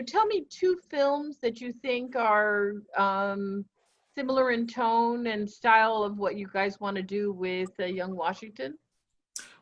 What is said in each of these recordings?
tell me two films that you think are similar in tone and style of what you guys want to do with Young Washington.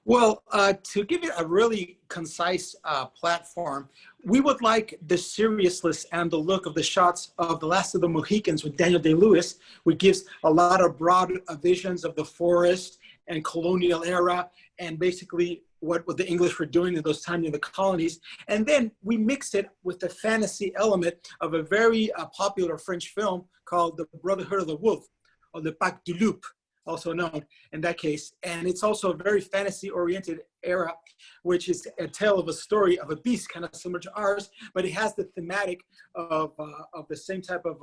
Well, to give it a really concise platform, we would like the seriousness and the look of the shots of The Last of the Mohicans with Daniel Day-Lewis, which gives a lot of broad visions of the forest and colonial era and basically what the English were doing in those times in the colonies. And then we mix it with the fantasy element of a very popular French film called The Brotherhood of the Wolf, or Le Pacte du Loup, also known in that case. And it's also a very fantasy-oriented era, which is a tale of a story of a beast, kind of similar to ours, but it has the thematic of the same type of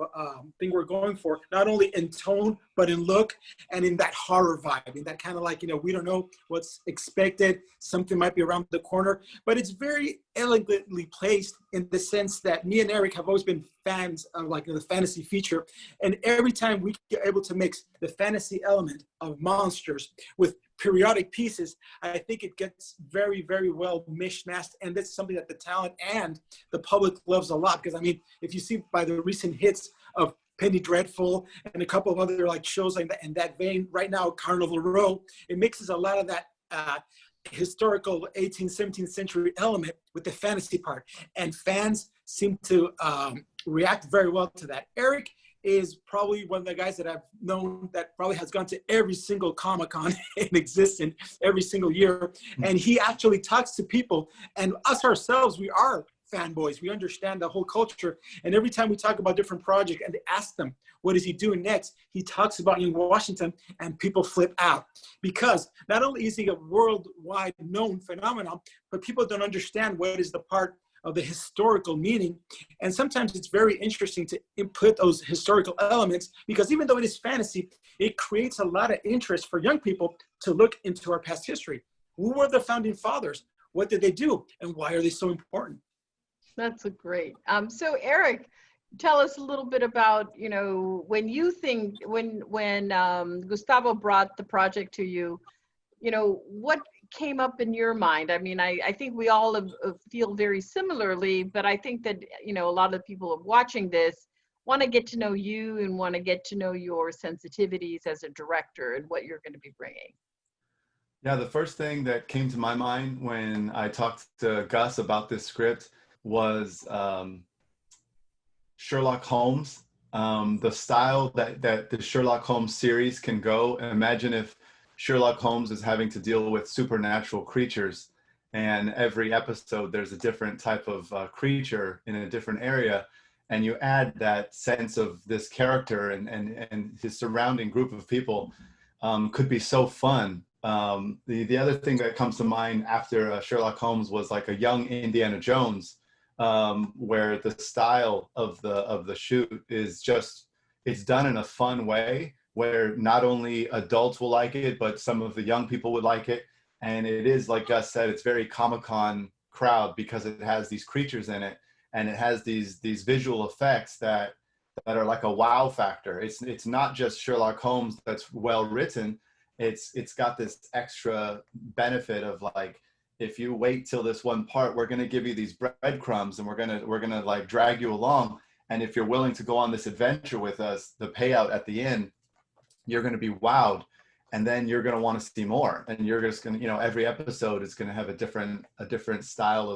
thing we're going for, not only in tone, but in look and in that horror vibe, in that kind of like, we don't know what's expected, something might be around the corner, but it's very elegantly placed in the sense that me and Eric have always been fans of like the fantasy feature. And every time we are able to mix the fantasy element of monsters with periodic pieces, I think it gets very, very well mishmashed. And that's something that the talent and the public loves a lot. Because I mean, if you see by the recent hits of Penny Dreadful and a couple of other like shows like that in that vein, right now Carnival Row, it mixes a lot of that historical 18th, 17th century element with the fantasy part. And fans seem to react very well to that. Eric is probably one of the guys that I've known that probably has gone to every single Comic-Con in existence every single year. And he actually talks to people, and us ourselves, we are fanboys. We understand the whole culture. And every time we talk about different projects and they ask them, what is he doing next? He talks about Young Washington and people flip out, because not only is he a worldwide known phenomenon, but people don't understand what is the part of the historical meaning. And sometimes it's very interesting to input those historical elements, because even though it is fantasy, it creates a lot of interest for young people to look into our past history. Who were the founding fathers? What did they do? And why are they so important? That's a great. So Eric, tell us a little bit about, when you think, when Gustavo brought the project to you, what came up in your mind? I mean, I think we all feel very similarly, but I think that, a lot of people watching this want to get to know you and want to get to know your sensitivities as a director and what you're going to be bringing. Yeah, the first thing that came to my mind when I talked to Gus about this script was Sherlock Holmes, the style that the Sherlock Holmes series can go. Imagine if Sherlock Holmes is having to deal with supernatural creatures, and every episode there's a different type of creature in a different area, and you add that sense of this character and his surrounding group of people. Could be so fun. The other thing that comes to mind after Sherlock Holmes was like a young Indiana Jones, where the style of the shoot is just, it's done in a fun way where not only adults will like it, but some of the young people would like it. And it is, like Gus said, it's very Comic-Con crowd, because it has these creatures in it, and it has these visual effects that are like a wow factor. It's not just Sherlock Holmes that's well written. It's got this extra benefit of like, if you wait till this one part, we're going to give you these breadcrumbs and we're going to like drag you along. And if you're willing to go on this adventure with us, the payout at the end, you're going to be wowed. And then you're going to want to see more. And you're just going to, every episode is going to have a different style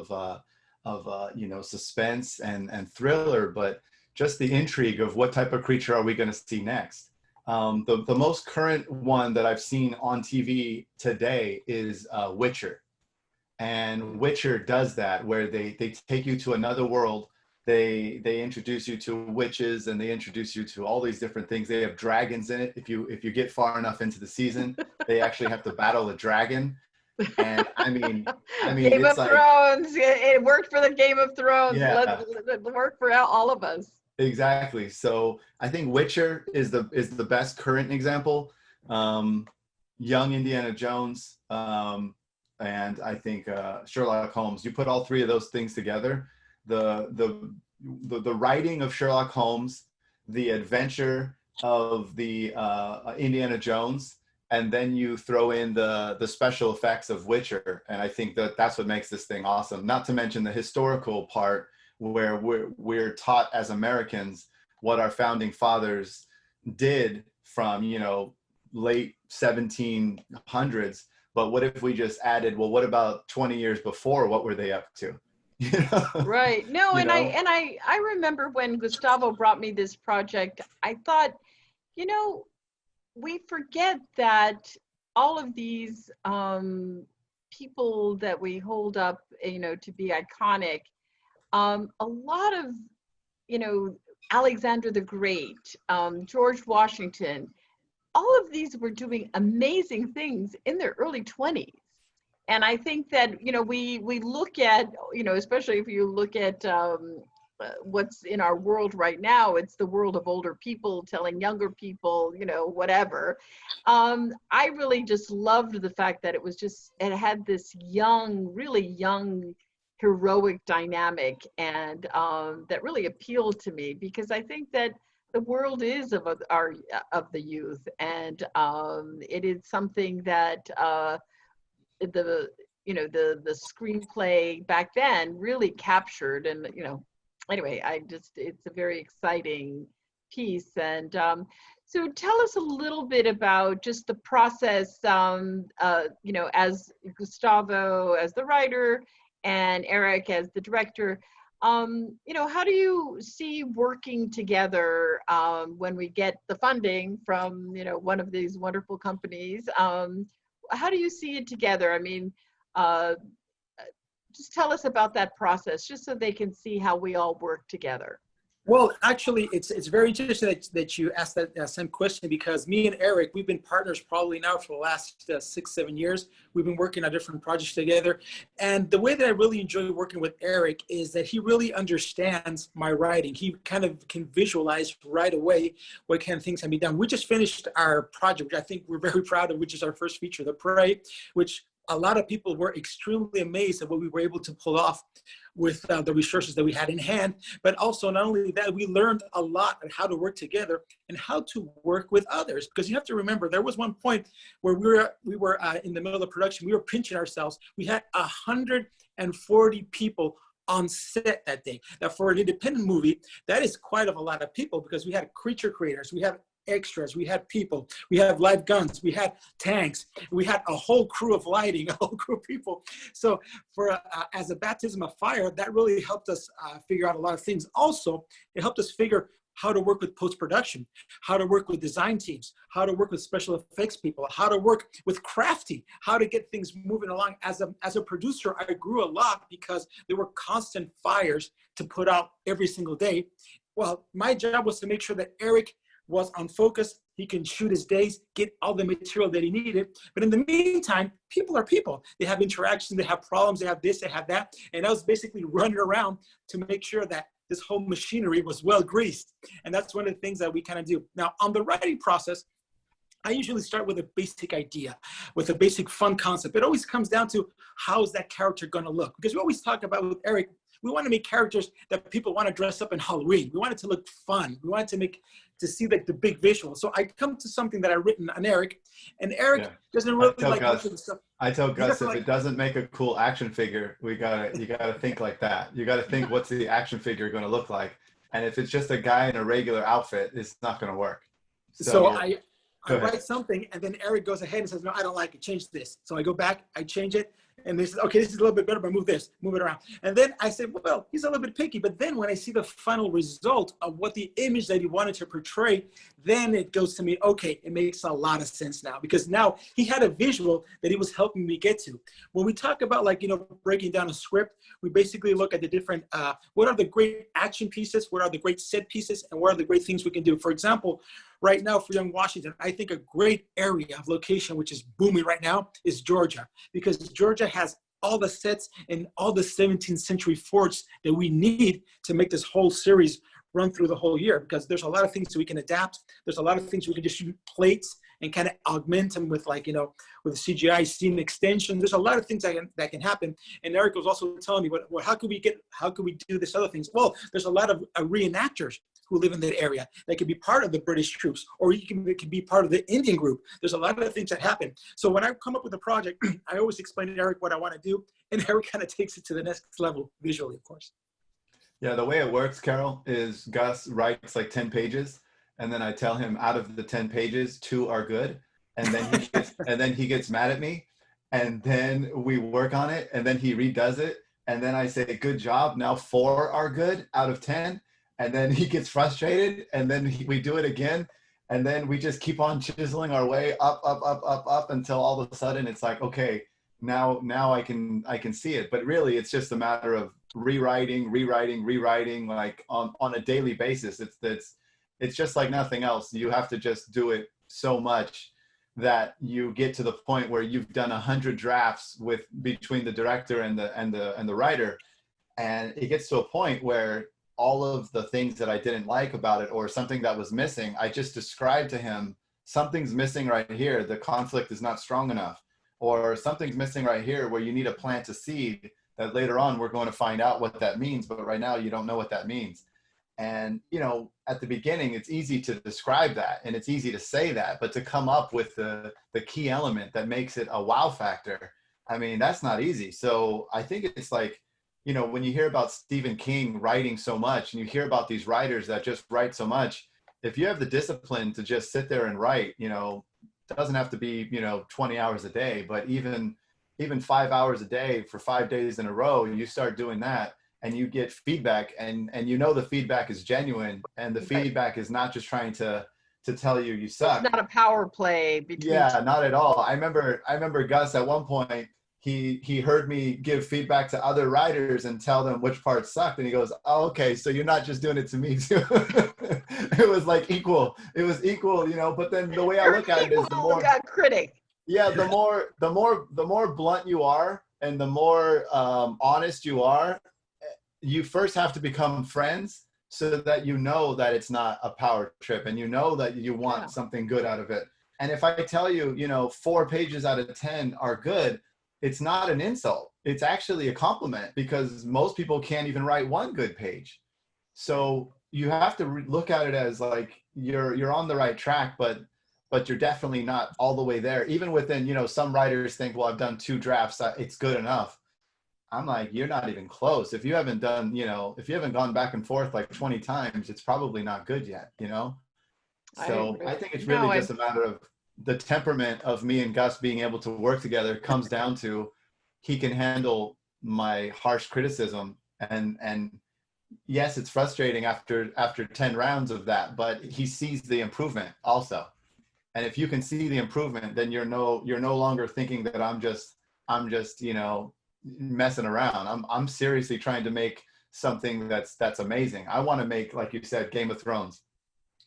of suspense and thriller, but just the intrigue of what type of creature are we going to see next. The most current one that I've seen on TV today is Witcher. And Witcher does that, where they take you to another world. They introduce you to witches, and they introduce you to all these different things. They have dragons in it. If you get far enough into the season, they actually have to battle a dragon. And I mean, Game of Thrones. It worked for the Game of Thrones. Yeah. Let work for all of us. Exactly. So I think Witcher is the best current example. Young Indiana Jones, and I think Sherlock Holmes. You put all three of those things together, the writing of Sherlock Holmes, the adventure of the Indiana Jones, and then you throw in the special effects of Witcher, and I think that's what makes this thing awesome. Not to mention the historical part, where we're taught as Americans what our founding fathers did from, you know, late 1700s. But what if we just added, well, what about 20 years before? What were they up to? You know? Right. No, You and know? I remember when Gustavo brought me this project, I thought, you know, we forget that all of these people that we hold up, you know, to be iconic, a lot of, you know, Alexander the Great, George Washington, all of these were doing amazing things in their early 20s. And I think that, you know, we look at, you know, especially if you look at what's in our world right now, it's the world of older people telling younger people, you know, whatever. I really just loved the fact that it was just, it had this young, really young, heroic dynamic, and that really appealed to me, because I think that the world is of the youth, and it is something that the the screenplay back then really captured. And you know, anyway, it's a very exciting piece. And so tell us a little bit about just the process, you know, as Gustavo as the writer and Eric as the director. You know, how do you see working together when we get the funding from, you know, one of these wonderful companies? How do you see it together? I mean, just tell us about that process, just so they can see how we all work together. Well, actually, it's very interesting that you asked that same question, because me and Eric, we've been partners probably now for the last 6-7 years. We've been working on different projects together. And the way that I really enjoy working with Eric is that he really understands my writing. He kind of can visualize right away what kind of things can be done. We just finished our project, which I think we're very proud of, which is our first feature, The Prey, which a lot of people were extremely amazed at what we were able to pull off with the resources that we had in hand. But also, not only that, we learned a lot on how to work together and how to work with others. Because you have to remember, there was one point where we were in the middle of production. We were pinching ourselves. We had 140 people on set that day. Now, for an independent movie, that is quite a lot of people, because we had creature creators, we had extras, we had people, we had live guns, we had tanks, we had a whole crew of lighting, a whole crew of people. So for as a baptism of fire, that really helped us figure out a lot of things. Also, it helped us figure how to work with post-production, how to work with design teams, how to work with special effects people, how to work with crafty, how to get things moving along. As a producer, I grew a lot because there were constant fires to put out every single day. Well, my job was to make sure that Eric was on focus. He can shoot his days, get all the material that he needed. But in the meantime, people are people. They have interactions, they have problems, they have this, they have that. And I was basically running around to make sure that this whole machinery was well greased. And that's one of the things that we kind of do. Now, on the writing process, I usually start with a basic idea, with a basic fun concept. It always comes down to, how is that character going to look? Because we always talk about with Eric, we want to make characters that people want to dress up in Halloween. We want it to look fun. We want it to see like the big visual. So I come to something that I've written on Eric, and Eric doesn't really like stuff. I tell Gus, if it doesn't make a cool action figure, you gotta think like that. You gotta think, what's the action figure going to look like? And if it's just a guy in a regular outfit, it's not going to work. So I write something, and then Eric goes ahead and says, no, I don't like it, change this. So I go back, I change it, and they say, okay, this is a little bit better, but move it around. And then I say, well, he's a little bit picky. But then when I see the final result of what the image that he wanted to portray, then it goes to me, okay, it makes a lot of sense now, because now he had a visual that he was helping me get to. When we talk about, like, you know, breaking down a script, we basically look at the different, what are the great action pieces, what are the great set pieces, and what are the great things we can do. For example, right now for Young Washington, I think a great area of location, which is booming right now, is Georgia, because Georgia has all the sets and all the 17th century forts that we need to make this whole series run through the whole year, because there's a lot of things that we can adapt. There's a lot of things we can just shoot plates and kind of augment them with, like, you know, with CGI scene extension. There's a lot of things that can happen. And Eric was also telling me, well, how could we do this other things? Well, there's a lot of reenactors who live in that area that could be part of the British troops, or it can be part of the Indian group. There's a lot of things that happen. So when I come up with a project, I always explain to Eric what I want to do, and Eric kind of takes it to the next level visually, of course. Yeah, the way it works, Carol, is Gus writes like 10 pages, and then I tell him out of the 10 pages, 2 are good. And then he gets mad at me, and then we work on it, and then he redoes it. And then I say, good job. Now 4 are good out of 10. And then he gets frustrated, and then we do it again. And then we just keep on chiseling our way up, up, up, up, up until all of a sudden it's like, okay, now I can see it. But really, it's just a matter of rewriting, like on a daily basis. It's just like nothing else. You have to just do it so much that you get to the point where you've done 100 drafts between the director and the writer, and it gets to a point where all of the things that I didn't like about it or something that was missing, I just described to him, something's missing right here. The conflict is not strong enough, or something's missing right here where you need to plant a seed that later on we're going to find out what that means, but right now you don't know what that means. And, you know, at the beginning, it's easy to describe that and it's easy to say that, but to come up with the key element that makes it a wow factor, I mean, that's not easy. So I think it's like, you know, when you hear about Stephen King writing so much and you hear about these writers that just write so much, if you have the discipline to just sit there and write, you know, it doesn't have to be, you know, 20 hours a day, but even 5 hours a day for 5 days in a row, you start doing that and you get feedback, and you know the feedback is genuine, and the feedback is not just trying to tell you suck. It's not a power play between. Yeah, not at all. I remember Gus at one point, he heard me give feedback to other writers and tell them which parts sucked, and he goes, oh, okay, so you're not just doing it to me too. It was like equal. It was equal, you know. But then the way I look at it is the more critic. Yeah, the more blunt you are, and the more honest you are, you first have to become friends so that you know that it's not a power trip, and you know that you want something good out of it. And if I tell you, you know, 4 pages out of 10 are good, it's not an insult. It's actually a compliment, because most people can't even write 1 good page. So you have to look at it as like you're on the right track, but you're definitely not all the way there. Even within, you know, some writers think, well, I've done 2 drafts, it's good enough. I'm like, you're not even close. If you haven't done, you know, if you haven't gone back and forth like 20 times, it's probably not good yet, you know? So I think it's really just a matter of the temperament of me and Gus being able to work together comes down to, he can handle my harsh criticism, and yes, it's frustrating after 10 rounds of that, but he sees the improvement also. And if you can see the improvement, then you're no longer thinking that I'm just, you know, messing around. I'm seriously trying to make something that's amazing. I want to make, like you said, Game of Thrones.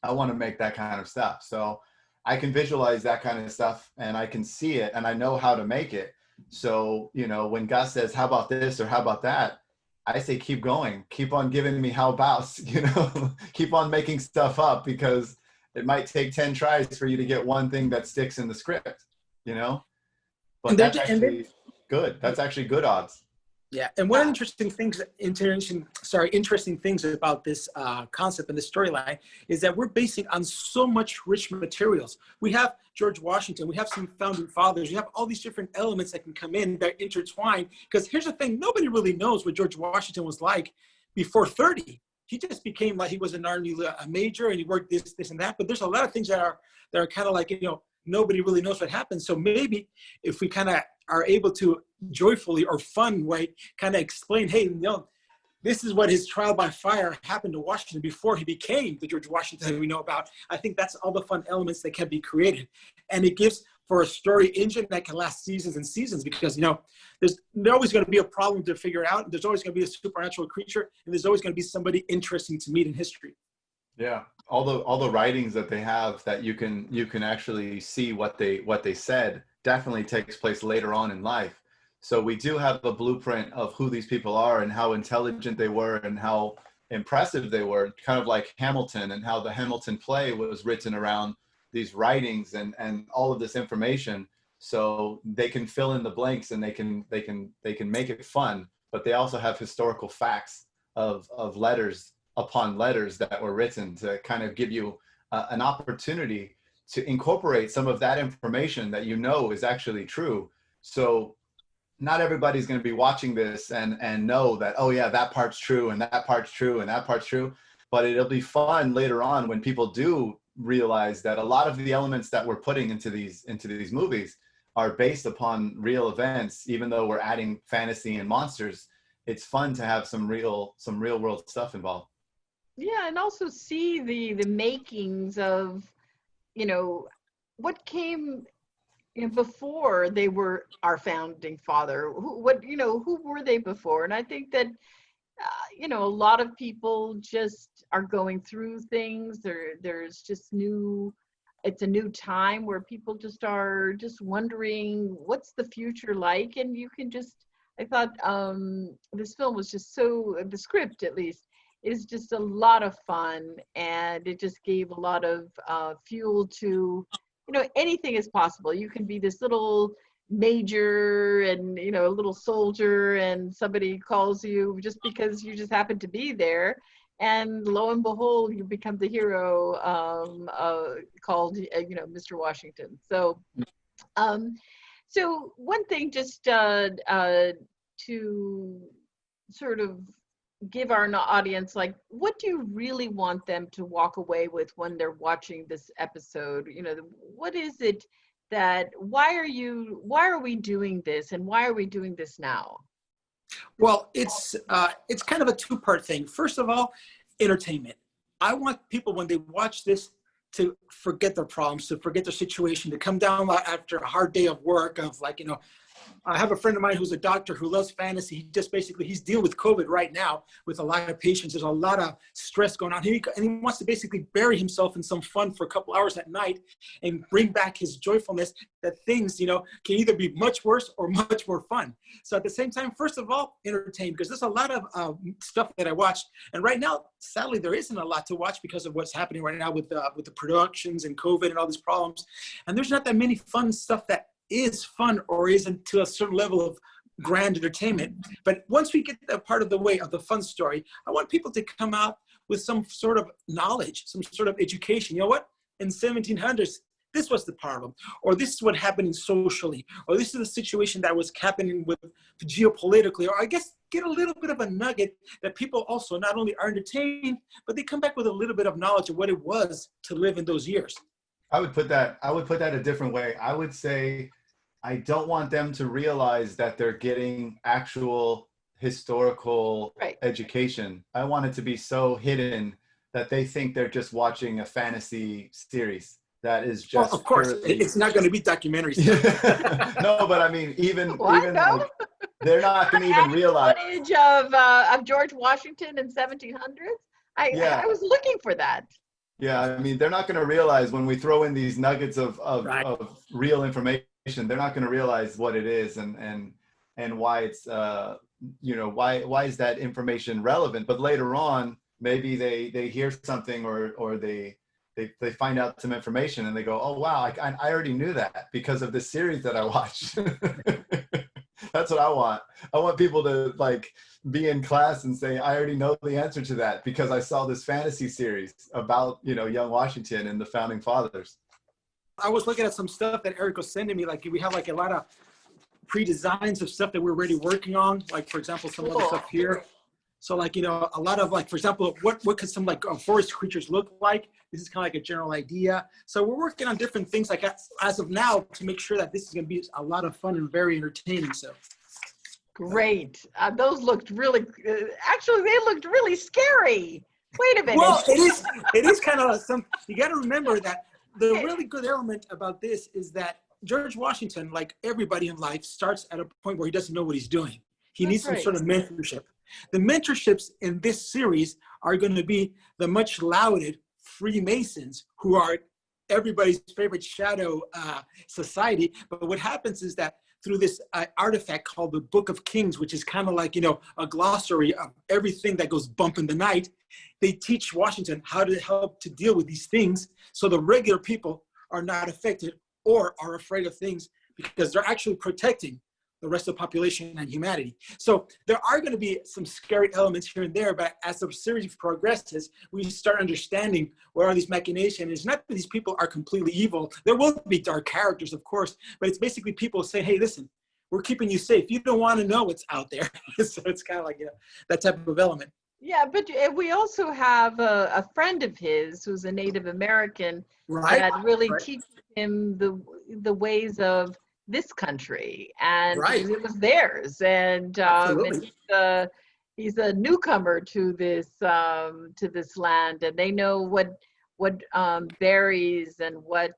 I want to make that kind of stuff. So I can visualize that kind of stuff, and I can see it, and I know how to make it. So, you know, when Gus says, how about this or how about that, I say, keep going, keep on giving me how abouts, you know, keep on making stuff up, because it might take 10 tries for you to get one thing that sticks in the script, you know, but that's actually good. That's actually good odds. Yeah, and one interesting things about this concept and this storyline is that we're basing on so much rich materials. We have George Washington, we have some founding fathers, you have all these different elements that can come in that intertwine. Because here's the thing, nobody really knows what George Washington was like before 30. He just became like, he was an army major, and he worked this and that. But there's a lot of things that are kind of like, you know, nobody really knows what happened. So maybe if we kind of are able to joyfully or fun way kind of explain, hey, you know, this is what his trial by fire happened to Washington before he became the George Washington we know about. I think that's all the fun elements that can be created. And it gives for a story engine that can last seasons and seasons, because, you know, there's always going to be a problem to figure out. There's always going to be a supernatural creature, and there's always going to be somebody interesting to meet in history. Yeah, all the writings that they have that you can actually see what they said definitely takes place later on in life. So we do have a blueprint of who these people are and how intelligent they were and how impressive they were, kind of like Hamilton, and how the Hamilton play was written around these writings and all of this information. So they can fill in the blanks, and they can make it fun, but they also have historical facts of letters upon letters that were written to kind of give you an opportunity to incorporate some of that information that you know is actually true. So not everybody's going to be watching this and know that, oh yeah, that part's true and that part's true and that part's true. But it'll be fun later on when people do realize that a lot of the elements that we're putting into these movies are based upon real events. Even though we're adding fantasy and monsters, it's fun to have some real world stuff involved. Yeah, and also see the makings of, you know, what came, you know, before they were our founding father. Who were they before? And I think that, you know, a lot of people just are going through things. There's just it's a new time where people just are just wondering what's the future like. And you can just, I thought this film was just so, the script at least, is just a lot of fun, and it just gave a lot of fuel to, you know, anything is possible. You can be this little major and, you know, a little soldier, and somebody calls you just because you just happen to be there, and lo and behold, you become the hero called, you know, Mr. Washington. So, so one thing just to sort of give our audience, like, what do you really want them to walk away with when they're watching this episode? You know, what is it that, why are we doing this, and why are we doing this now? Well, it's kind of a two-part thing. First of all, entertainment. I want people, when they watch this, to forget their problems, to forget their situation, to come down after a hard day of work, of like, you know, I have a friend of mine who's a doctor who loves fantasy. He just basically, he's dealing with COVID right now with a lot of patients. There's a lot of stress going on. And he wants to basically bury himself in some fun for a couple hours at night and bring back his joyfulness, that things, you know, can either be much worse or much more fun. So at the same time, first of all, entertain, because there's a lot of stuff that I watched. And right now, sadly, there isn't a lot to watch because of what's happening right now with the productions and COVID and all these problems. And there's not that many fun stuff that is fun or isn't to a certain level of grand entertainment. But once we get that part of the way of the fun story, I want people to come out with some sort of knowledge, some sort of education. You know what? In 1700s, this was the problem, or this is what happened socially, or this is the situation that was happening with geopolitically, or I guess get a little bit of a nugget that people also not only are entertained, but they come back with a little bit of knowledge of what it was to live in those years. I would put that a different way. I would say, I don't want them to realize that they're getting actual historical education. I want it to be so hidden that they think they're just watching a fantasy series. That is just, well, of course, it's not going to be documentaries. No, but I mean, even Like, they're not going to even realize. Footage of George Washington in 1700s. I was looking for that. Yeah, I mean, they're not going to realize when we throw in these nuggets of real information. They're not going to realize what it is and why it's you know, why is that information relevant. But later on, maybe they hear something or they find out some information and they go, oh wow, I already knew that because of this series that I watched. That's what I want. I want people to like be in class and say, I already know the answer to that because I saw this fantasy series about, you know, young Washington and the founding fathers. I was looking at some stuff that Eric was sending me. Like, we have like a lot of pre-designs of stuff that we're already working on. Like, for example, some other stuff here. So like, you know, a lot of like, for example, what could some like forest creatures look like? This is kind of like a general idea. So we're working on different things like as of now to make sure that this is going to be a lot of fun and very entertaining. So. Great. Those looked really, actually, they looked really scary. Wait a minute. Well, it is kind of some, you got to remember that the really good element about this is that George Washington, like everybody in life, starts at a point where he doesn't know what he's doing. He needs some sort of mentorship. The mentorships in this series are going to be the much lauded Freemasons, who are everybody's favorite shadow society. But what happens is that through this artifact called the Book of Kings, which is kind of like, you know, a glossary of everything that goes bump in the night, they teach Washington how to help to deal with these things so the regular people are not affected or are afraid of things because they're actually protecting the rest of the population and humanity. So there are going to be some scary elements here and there, but as the series progresses, we start understanding what are these machinations. It's not that these people are completely evil. There will be dark characters, of course, but it's basically people saying, hey, listen, we're keeping you safe. You don't want to know what's out there. So it's kind of like, you know, that type of element. Yeah, but we also have a friend of his who's a Native American Right. that really Right. teaches him the ways of this country, and Right. because it was theirs, and Absolutely. he's a newcomer to this land, and they know what berries and what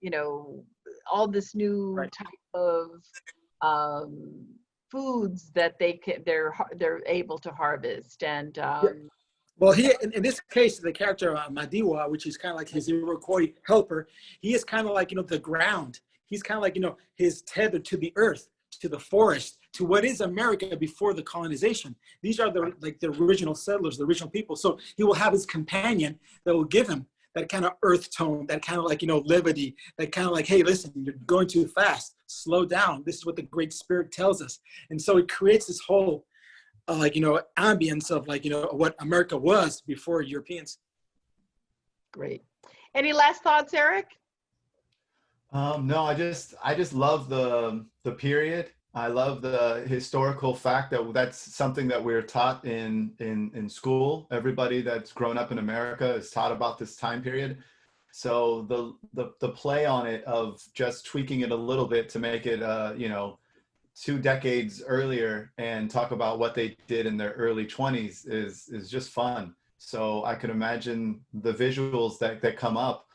you know, all this new Right. type of foods that they're able to harvest, and Well, he in this case, the character Madiwa, which is kind of like his Iroquois helper, he is kind of like, you know, the ground. He's kind of like, you know, his tether to the earth, to the forest, to what is America before the colonization. These are the like the original settlers, the original people. So he will have his companion that will give him that kind of earth tone, that kind of like, you know, levity, that kind of like, hey, listen, you're going too fast, slow down. This is what the Great Spirit tells us. And so it creates this whole like, you know, ambience of like, you know, what America was before Europeans. great. Any last thoughts, Eric? No, I just love the period. I love the historical fact that that's something that we're taught in school. Everybody that's grown up in America is taught about this time period. So the play on it of just tweaking it a little bit to make it you know, 2 decades earlier and talk about what they did in their early 20s is just fun. So I could imagine the visuals that come up.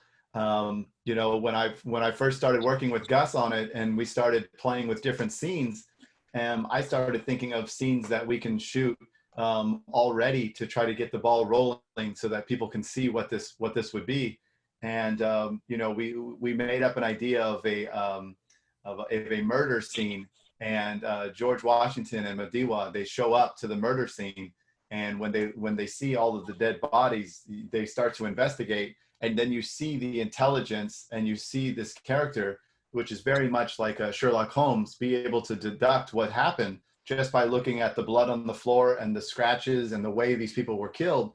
You know, when I first started working with Gus on it and we started playing with different scenes, I started thinking of scenes that we can shoot already to try to get the ball rolling so that people can see what this would be. And you know, we made up an idea of a murder scene, and George Washington and Madiwa, they show up to the murder scene, and when they see all of the dead bodies, they start to investigate. And then you see the intelligence and you see this character, which is very much like a Sherlock Holmes, be able to deduct what happened just by looking at the blood on the floor and the scratches and the way these people were killed.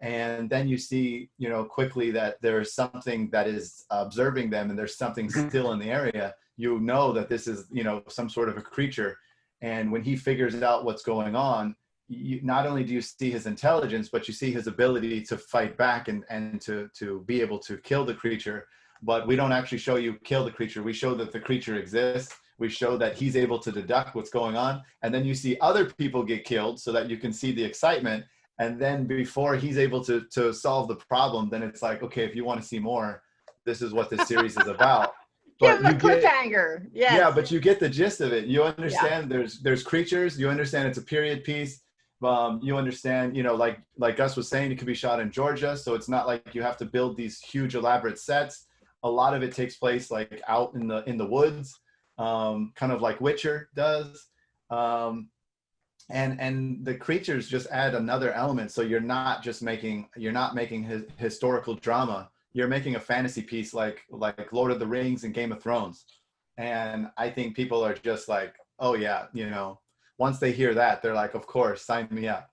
And then you see, you know, quickly that there's something that is observing them and there's something still in the area. You know that this is, you know, some sort of a creature. And when he figures out what's going on, not only do you see his intelligence, but you see his ability to fight back and to be able to kill the creature. But we don't actually show you kill the creature. We show that the creature exists. We show that he's able to deduct what's going on. And then you see other people get killed so that you can see the excitement. And then before he's able to solve the problem, then it's like, okay, if you want to see more, this is what this series is about. Give him a cliffhanger. Yes. Yeah, but you get the gist of it. You understand there's creatures. You understand it's a period piece. You understand, you know, like Gus was saying, it could be shot in Georgia, so it's not like you have to build these huge elaborate sets. A lot of it takes place like out in the woods, kind of like Witcher does, and the creatures just add another element. So you're not making historical drama. You're making a fantasy piece like Lord of the Rings and Game of Thrones, and I think people are just like, oh yeah, you know. Once they hear that, they're like, of course, sign me up.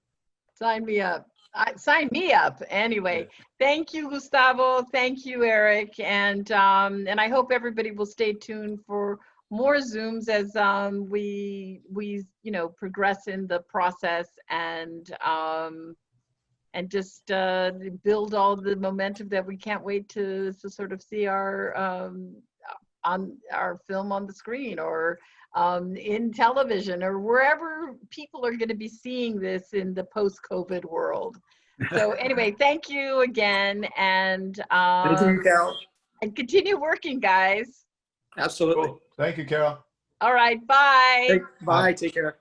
Sign me up. Sign me up. Anyway, thank you, Gustavo. Thank you, Eric. And I hope everybody will stay tuned for more Zooms as we you know, progress in the process and just build all the momentum that we can't wait to sort of see our on our film on the screen, or in television, or wherever people are going to be seeing this in the post-COVID world. So anyway, thank you again, and Thank you, Carol. and continue working, guys. Absolutely. Cool. Thank you, Carol. All right, bye. Bye. Take care.